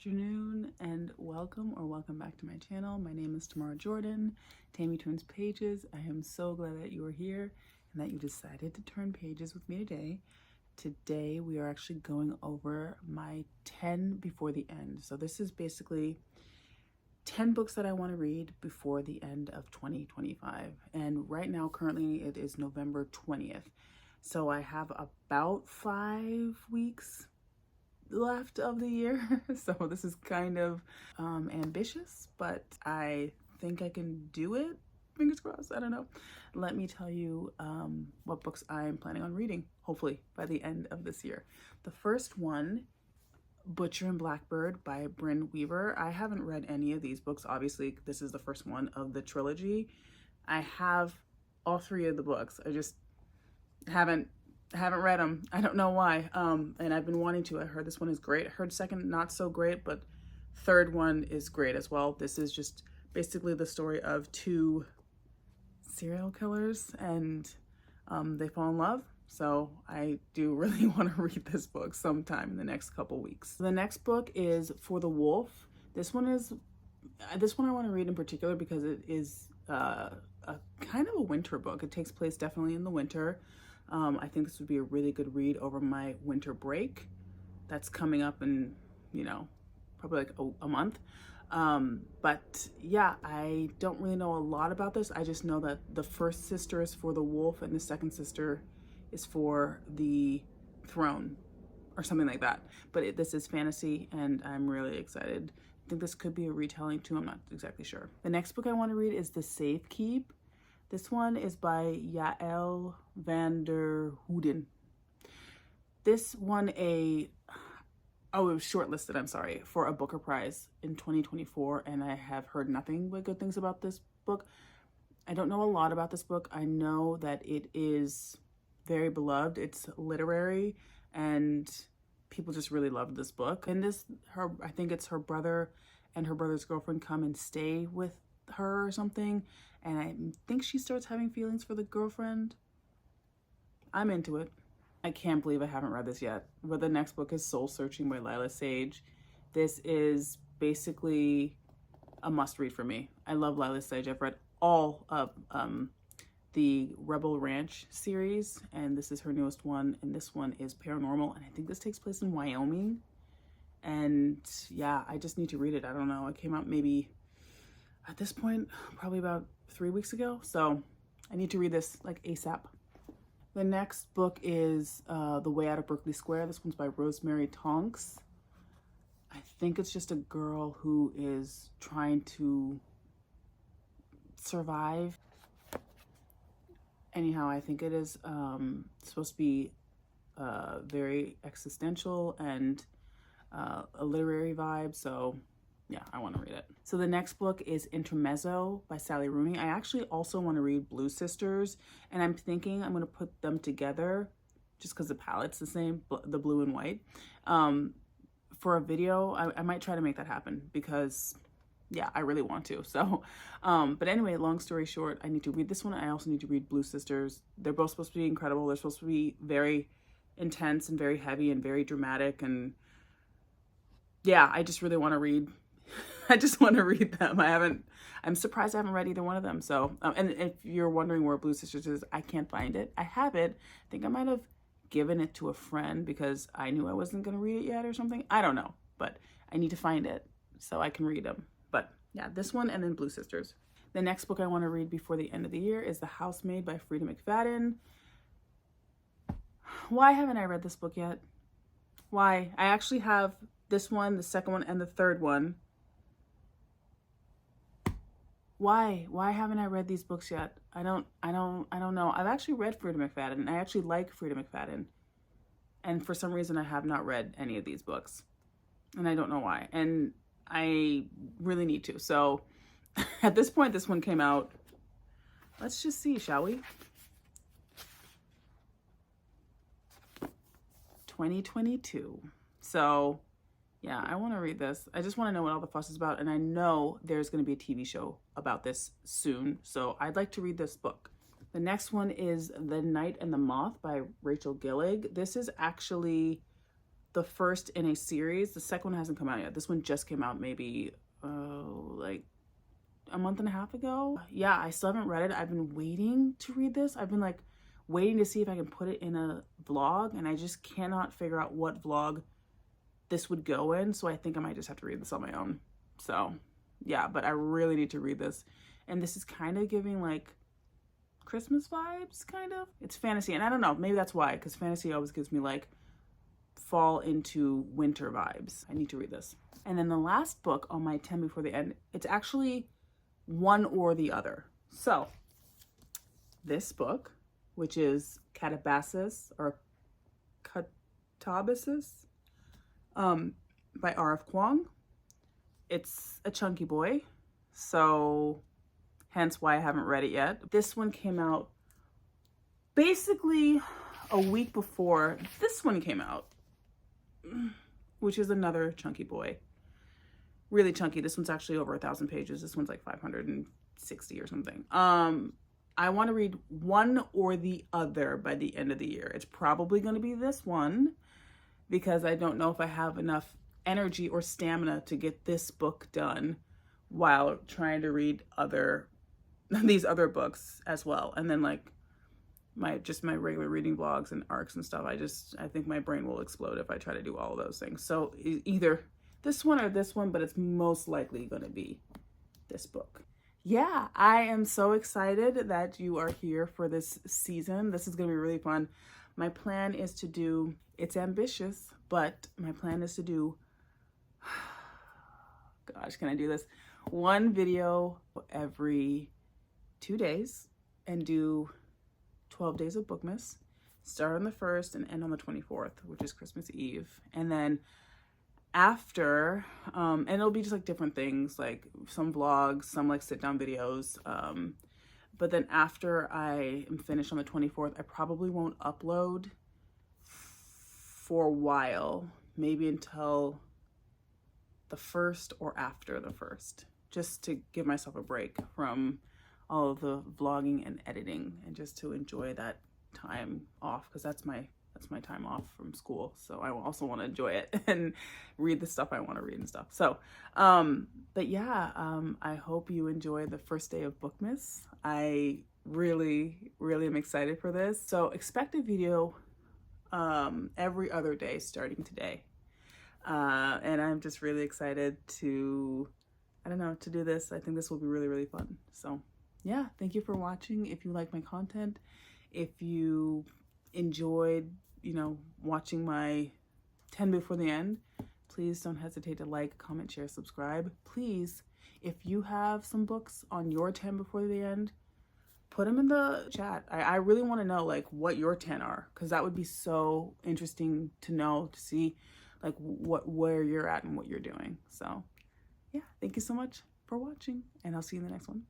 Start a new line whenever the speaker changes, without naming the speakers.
afternoon and welcome back to my channel. My name is Tamara Jordan, Tammy Turns Pages. I am so glad that you are here and that you decided to turn pages with me today. Today we are actually going over my 10 before the end. So this is basically 10 books that I want to read before the end of 2025. And right now, currently it is November 20th. So I have about 5 weeks left of the year. So this is kind of ambitious, but I think I can do it. Fingers crossed. I don't know. Let me tell you what books I'm planning on reading, hopefully by the end of this year. The first one, Butcher and Blackbird by Bryn Weaver. I haven't read any of these books. Obviously, this is the first one of the trilogy. I have all 3 of the books. I just haven't read them. I don't know why. And I've been wanting to. I heard this one is great. I heard second not so great, but third one is great as well. This is just basically the story of 2 serial killers and they fall in love. So I do really want to read this book sometime in the next couple weeks. The next book is For the Wolf. This one I want to read in particular because it is a kind of a winter book. It takes place definitely in the winter. I think this would be a really good read over my winter break that's coming up in, probably like a month. But yeah, I don't really know a lot about this. I just know that the first sister is for the wolf and the second sister is for the throne or something like that. But this is fantasy and I'm really excited. I think this could be a retelling too. I'm not exactly sure. The next book I want to read is The Safekeep. This one is by Yael van der Hoeden. This won it was shortlisted, I'm sorry, for a Booker Prize in 2024, and I have heard nothing but good things about this book. I don't know a lot about this book. I know that it is very beloved. It's literary, and people just really loved this book. And I think it's her brother and her brother's girlfriend come and stay with her or something, and I think she starts having feelings for the girlfriend. I'm into it. I can't believe I haven't read this yet. But the next book is Soul Searching by Lila Sage. This is basically a must read for me. I love Lila Sage. I've read all of the Rebel Ranch series, and this is her newest one, and this one is paranormal, and I think this takes place in Wyoming. And yeah, I just need to read it. I don't know. It came out maybe at this point, probably about 3 weeks ago. So I need to read this like ASAP. The next book is The Way Out of Berkeley Square. This one's by Rosemary Tonks. I think it's just a girl who is trying to survive. Anyhow, I think it is supposed to be very existential and a literary vibe. So yeah, I want to read it. So the next book is Intermezzo by Sally Rooney. I actually also want to read Blue Sisters, and I'm thinking I'm going to put them together just because the palette's the same, the blue and white. For a video, I might try to make that happen because, yeah, I really want to. So, but anyway, long story short, I need to read this one. I also need to read Blue Sisters. They're both supposed to be incredible. They're supposed to be very intense and very heavy and very dramatic. And yeah, I just really want to read. I just want to read them. I'm surprised I haven't read either one of them. So, and if you're wondering where Blue Sisters is, I can't find it. I have it. I think I might have given it to a friend because I knew I wasn't going to read it yet or something. I don't know, but I need to find it so I can read them. But yeah, this one and then Blue Sisters. The next book I want to read before the end of the year is The Housemaid by Frida McFadden. Why haven't I read this book yet? Why? I actually have this one, the second one, and the third one. Why haven't I read these books yet? I don't know. I've actually read Frida McFadden, and I actually like Frida McFadden. And for some reason, I have not read any of these books. And I don't know why. And I really need to. So at this point, this one came out. Let's just see, shall we? 2022. So yeah, I want to read this. I just want to know what all the fuss is about. And I know there's going to be a TV show about this soon. So I'd like to read this book. The next one is The Night and the Moth by Rachel Gillig. This is actually the first in a series. The second one hasn't come out yet. This one just came out maybe like a month and a half ago. Yeah, I still haven't read it. I've been waiting to read this. I've been like waiting to see if I can put it in a vlog, and I just cannot figure out what vlog this would go in. So I think I might just have to read this on my own. So yeah, but I really need to read this. And this is kind of giving like Christmas vibes, kind of. It's fantasy, and I don't know, maybe that's why, because fantasy always gives me like fall into winter vibes. I need to read this. And then the last book on my 10 before the end, it's actually one or the other. So this book, which is Katabasis or Katabasis by R.F. Kuang. It's a chunky boy, so hence why I haven't read it yet. This one came out basically a week before this one came out, which is another chunky boy. Really chunky. This one's actually over 1,000 pages. This one's like 560 or something. I want to read one or the other by the end of the year. It's probably going to be this one because I don't know if I have enough energy or stamina to get this book done while trying to read these other books as well. And then like my regular reading vlogs and arcs and stuff. I think my brain will explode if I try to do all of those things. So either this one or this one, but it's most likely going to be this book. Yeah, I am so excited that you are here for this season. This is going to be really fun. My plan is to do, it's ambitious, but my plan is to do, gosh, can I do this? One video every 2 days and do 12 days of Bookmas. Start on the 1st and end on the 24th, which is Christmas Eve. And then after, and it'll be just like different things, like some vlogs, some like sit down videos. But then after I am finished on the 24th, I probably won't upload for a while, maybe until the 1st or after the 1st, just to give myself a break from all of the vlogging and editing and just to enjoy that time off, because that's my time off from school. So I also want to enjoy it and read the stuff I want to read and stuff. So, but yeah, I hope you enjoy the first day of Bookmas. I really am excited for this. So expect a video every other day starting today. And I'm just really excited to, to do this. I think this will be really fun. So yeah, thank you for watching. If you like my content, if you enjoyed, watching my 10 before the end, please don't hesitate to like, comment, share, subscribe. Please, if you have some books on your 10 before the end, put them in the chat. I really want to know like what your 10 are, because that would be so interesting to know, to see like where you're at and what you're doing. So yeah, thank you so much for watching, and I'll see you in the next one.